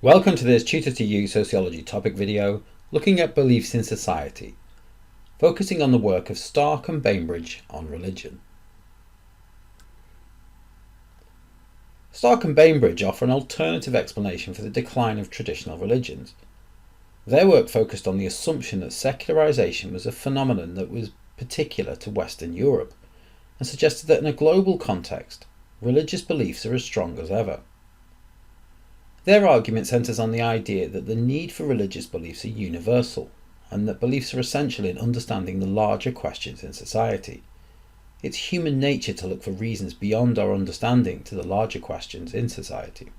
Welcome to this Tutor to You sociology topic video looking at beliefs in society, focusing on the work of Stark and Bainbridge on religion. Stark and Bainbridge offer an alternative explanation for the decline of traditional religions. Their work focused on the assumption that secularisation was a phenomenon that was particular to Western Europe, and suggested that in a global context, religious beliefs are as strong as ever. Their argument centres on the idea that the need for religious beliefs are universal, and that beliefs are essential in understanding the larger questions in society. It's human nature to look for reasons beyond our understanding to the larger questions in society.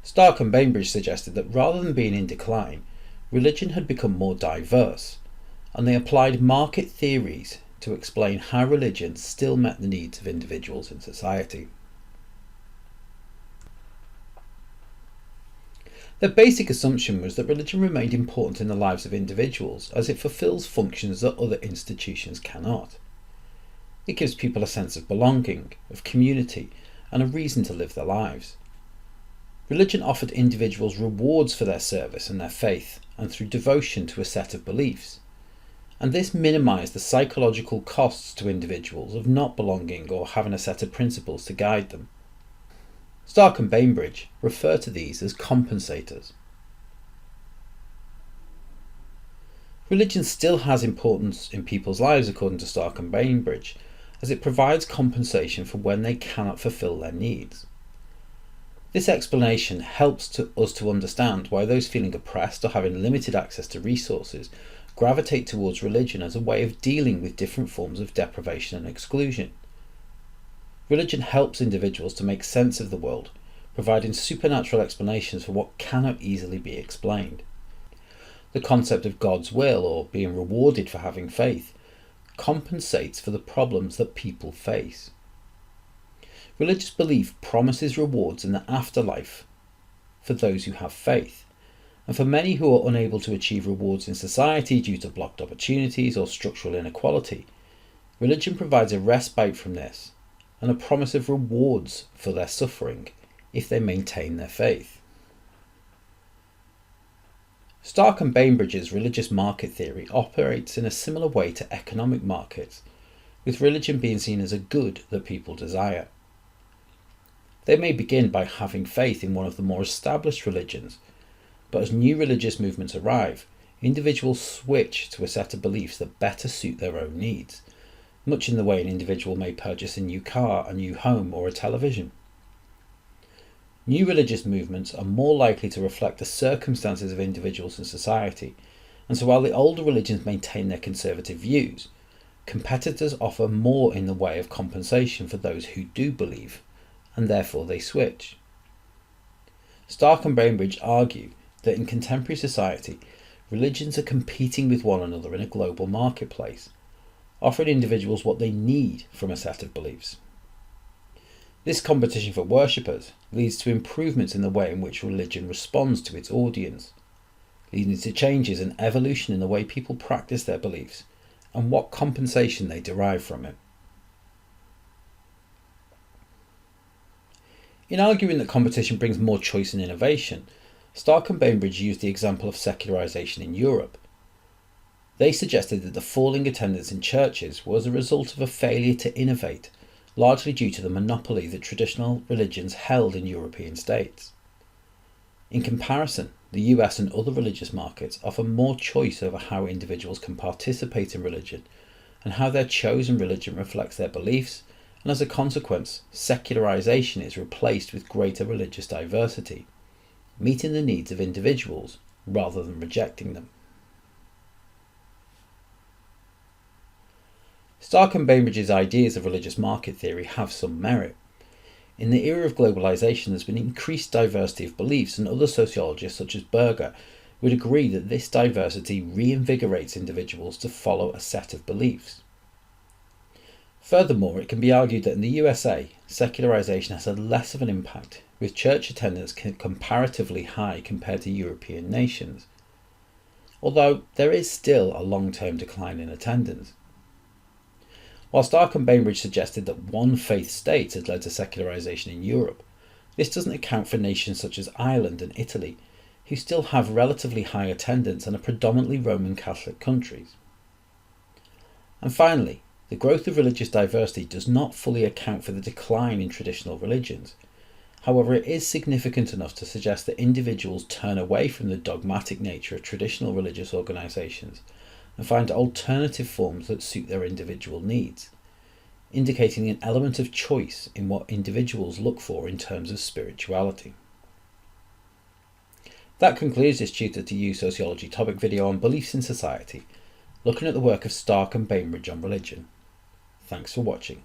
Stark and Bainbridge suggested that rather than being in decline, religion had become more diverse, and they applied market theories to explain how religion still met the needs of individuals in society. Their basic assumption was that religion remained important in the lives of individuals as it fulfills functions that other institutions cannot. It gives people a sense of belonging, of community, and a reason to live their lives. Religion offered individuals rewards for their service and their faith, and through devotion to a set of beliefs. And this minimised the psychological costs to individuals of not belonging or having a set of principles to guide them. Stark and Bainbridge refer to these as compensators. Religion still has importance in people's lives according to Stark and Bainbridge, as it provides compensation for when they cannot fulfil their needs. This explanation helps us to understand why those feeling oppressed or having limited access to resources gravitate towards religion as a way of dealing with different forms of deprivation and exclusion. Religion helps individuals to make sense of the world, providing supernatural explanations for what cannot easily be explained. The concept of God's will, or being rewarded for having faith, compensates for the problems that people face. Religious belief promises rewards in the afterlife for those who have faith, and for many who are unable to achieve rewards in society due to blocked opportunities or structural inequality, religion provides a respite from this and a promise of rewards for their suffering if they maintain their faith. Stark and Bainbridge's religious market theory operates in a similar way to economic markets, with religion being seen as a good that people desire. They may begin by having faith in one of the more established religions, but as new religious movements arrive, individuals switch to a set of beliefs that better suit their own needs, much in the way an individual may purchase a new car, a new home, or a television. New religious movements are more likely to reflect the circumstances of individuals in society, and so while the older religions maintain their conservative views, competitors offer more in the way of compensation for those who do believe, and therefore they switch. Stark and Bainbridge argue that in contemporary society, religions are competing with one another in a global marketplace, offering individuals what they need from a set of beliefs. This competition for worshippers leads to improvements in the way in which religion responds to its audience, leading to changes and evolution in the way people practice their beliefs and what compensation they derive from it. In arguing that competition brings more choice and innovation, Stark and Bainbridge used the example of secularisation in Europe. They suggested that the falling attendance in churches was a result of a failure to innovate, largely due to the monopoly that traditional religions held in European states. In comparison, the US and other religious markets offer more choice over how individuals can participate in religion and how their chosen religion reflects their beliefs, and as a consequence, secularisation is replaced with greater religious diversity, meeting the needs of individuals rather than rejecting them. Stark and Bainbridge's ideas of religious market theory have some merit. In the era of globalisation, there's been increased diversity of beliefs, and other sociologists such as Berger would agree that this diversity reinvigorates individuals to follow a set of beliefs. Furthermore, it can be argued that in the USA, secularisation has had less of an impact, with church attendance comparatively high compared to European nations, although there is still a long-term decline in attendance. While Stark and Bainbridge suggested that one faith state had led to secularisation in Europe, This doesn't account for nations such as Ireland and Italy, who still have relatively high attendance and are predominantly Roman Catholic countries. And finally, the growth of religious diversity does not fully account for the decline in traditional religions. However, it is significant enough to suggest that individuals turn away from the dogmatic nature of traditional religious organisations and find alternative forms that suit their individual needs, indicating an element of choice in what individuals look for in terms of spirituality. That concludes this Tutor to You Sociology topic video on beliefs in society, looking at the work of Stark and Bainbridge on religion. Thanks for watching.